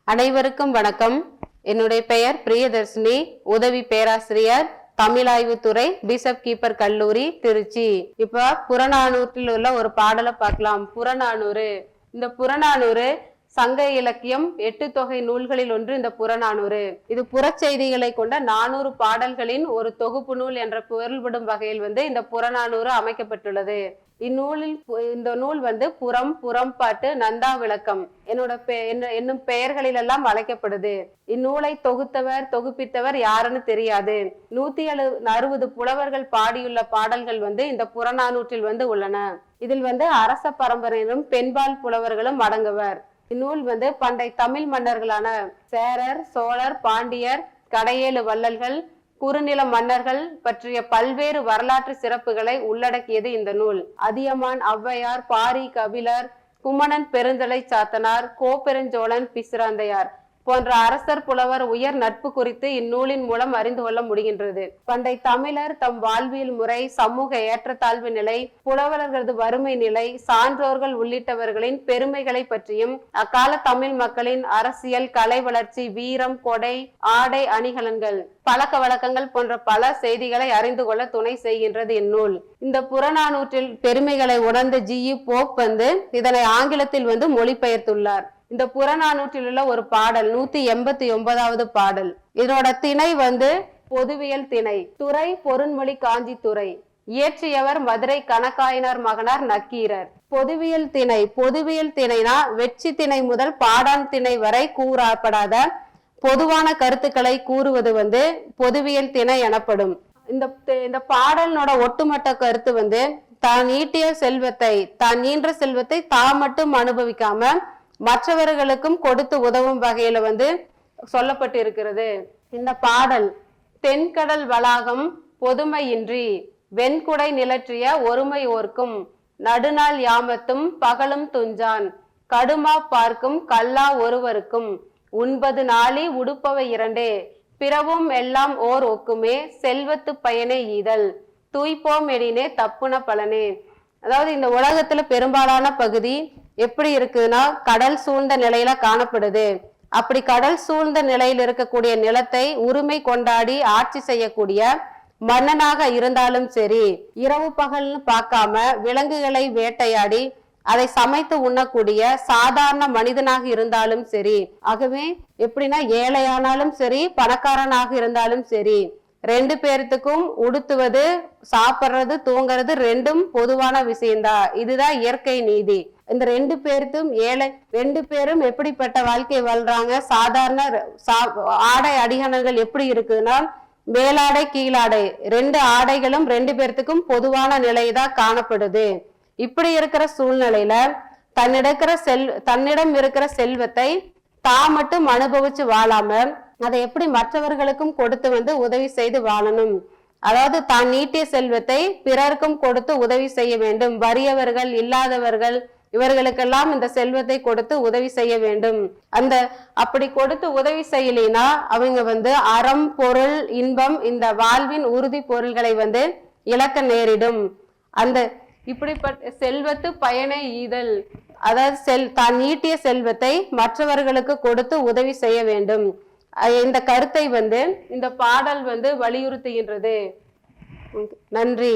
அனைவருக்கும் வணக்கம். என்னுடைய பெயர் பிரியதர்ஷினி, உதவி பேராசிரியர், தமிழாய்வுத்துறை, பிஷப் கீப்பர் கல்லூரி, திருச்சி. இப்ப புறநானூற்றில் உள்ள ஒரு பாடலை பார்க்கலாம். புறநானூறு. இந்த புறநானூறு சங்க இலக்கியம் 8 தொகை நூல்களில் ஒன்று. இந்த புறநானூறு இது புறச்செய்திகளை கொண்ட 400 பாடல்களின் ஒரு தொகுப்பு நூல் என்ற பொருள்படும் வகையில் இந்த புறநானூறு அமைக்கப்பட்டுள்ளது. இந்நூலில் இந்த நூல் புறம், புறம்பாட்டு, நந்தா விளக்கம் என்னும் பெயர்களில் எல்லாம் அழைக்கப்படுது. இந்நூலை தொகுத்தவர், தொகுப்பித்தவர் யாருன்னு தெரியாது. 160 புலவர்கள் பாடியுள்ள பாடல்கள் இந்த புறநானூற்றில் உள்ளன. இதில் அரச பரம்பரையிலும் பெண்பால் புலவர்களும் அடங்குவர். இந்நூல் பண்டை தமிழ் மன்னர்களான சேரர், சோழர், பாண்டியர், கடையேழு வள்ளல்கள், குறுநில மன்னர்கள் பற்றிய பல்வேறு வரலாற்று சிறப்புகளை உள்ளடக்கியது இந்த நூல். அதியமான், ஔவையார், பாரி, கபிலர், குமணன் பெருந்தலை சாத்தனார், கோப்பெருஞ்சோழன், பிசிராந்தையார் போன்ற அரசர் புலவர் உயர் நட்பு குறித்து இந்நூலின் மூலம் அறிந்து கொள்ள முடிகின்றது. பண்டை தமிழர் தம் வாழ்வியல் முறை, சமூக ஏற்றத்தாழ்வு நிலை, புலவர்களது வறுமை நிலை, சான்றோர்கள் உள்ளிட்டவர்களின் பெருமைகளை பற்றியும், அக்கால தமிழ் மக்களின் அரசியல், கலை வளர்ச்சி, வீரம், கொடை, ஆடை அணிகலன்கள், பழக்க வழக்கங்கள் போன்ற பல செய்திகளை அறிந்து கொள்ள துணை செய்கின்றது இந்நூல். இந்த புறநானூற்றில் பெருமைகளை உணர்ந்த ஜி.யு. போப் இதனை ஆங்கிலத்தில் மொழிபெயர்த்துள்ளார். இந்த புறநானூற்றில் உள்ள ஒரு பாடல் 189வது பாடல். இதனோட திணை பொதுவியல் திணை. துறை பொருண்மொழி காஞ்சி துறை. இயற்றியவர் மதுரை கணக்காயினார் மகனார் நக்கீரர். பொதுவியல் திணை. பொதுவியல் திணைனா வெற்றி திணை முதல் பாடான் திணை வரை கூறப்படாத பொதுவான கருத்துக்களை கூறுவது பொதுவியல் திணை எனப்படும். இந்த பாடலோட ஒட்டுமொத்த கருத்து தான் ஈட்டிய செல்வத்தை, தான் ஈன்ற செல்வத்தை தான் மட்டும் அனுபவிக்காம மற்றவர்களுக்கும் கொடுத்து உதவும் வகையில சொல்லப்பட்டு இருக்கிறது. இந்த பாடல் தென்கடல் வளாகம் பொதுமையின்றி வெண்குடை நிலற்றிய ஒருமை ஓர்க்கும் நடுநாள் யாமத்தும் பகலும் துஞ்சான் கடுமா பார்க்கும் கல்லா ஒருவருக்கும் உண்பது நாளி உடுப்பவை இரண்டே பிறவும் எல்லாம் ஓர் ஒக்குமே செல்வத்து பயனே ஈதல் தூய்போம் எனினே தப்புன பலனே. அதாவது இந்த உலகத்துல பெரும்பாலான பகுதி எப்படி இருக்குன்னா கடல் சூழ்ந்த நிலையில காணப்படுது. அப்படி கடல் சூழ்ந்த நிலையில் இருக்கக்கூடிய நிலத்தை உரிமை கொண்டாடி ஆட்சி செய்யக்கூடிய மன்னனாக இருந்தாலும் சரி, இரவு பகல்னு பார்க்காம விலங்குகளை வேட்டையாடி அதை சமைத்து உண்ணக்கூடிய சாதாரண மனிதனாக இருந்தாலும் சரி, ஆகவே எப்படின்னா ஏழையானாலும் சரி, பணக்காரனாக இருந்தாலும் சரி, 2 பேர்த்துக்கும் உடுத்துவது, சாப்பிடுறது, தூங்குறது ரெண்டும் பொதுவான விஷயம்தான். இதுதான் இயற்கை நீதி. இந்த 2 பேர்த்தும் ஏழை 2 பேரும் எப்படிப்பட்ட வாழ்க்கை வாழ்றாங்க? சாதாரண ஆடை அடிகணங்கள் எப்படி இருக்குன்னா மேலாடை, கீழாடை 2 ஆடைகளும் 2 பேர்த்துக்கும் பொதுவான நிலைதான் காணப்படுது. இப்படி இருக்கிற சூழ்நிலையில தன்னிடம் இருக்கிற செல்வத்தை தான் மட்டும் அனுபவிச்சு வாழாம அதை எப்படி மற்றவர்களுக்கும் கொடுத்து உதவி செய்து வாழணும். அதாவது தான் நீட்டிய செல்வத்தை பிறருக்கும் கொடுத்து உதவி செய்ய வேண்டும். வறியவர்கள், இல்லாதவர்கள் இவர்களுக்கெல்லாம் இந்த செல்வத்தை கொடுத்து உதவி செய்ய வேண்டும். அப்படி கொடுத்து உதவி செய்யலைன்னா அவங்க அறம், பொருள், இன்பம், இந்த வாழ்வின் உறுதி பொருள்களை இழக்க நேரிடும். இப்படிப்பட்ட செல்வத்து பயனை ஈதல், அதாவது தான் ஈட்டிய செல்வத்தை மற்றவர்களுக்கு கொடுத்து உதவி செய்ய வேண்டும். இந்த கருத்தை இந்த பாடல் வலியுறுத்துகின்றது. நன்றி.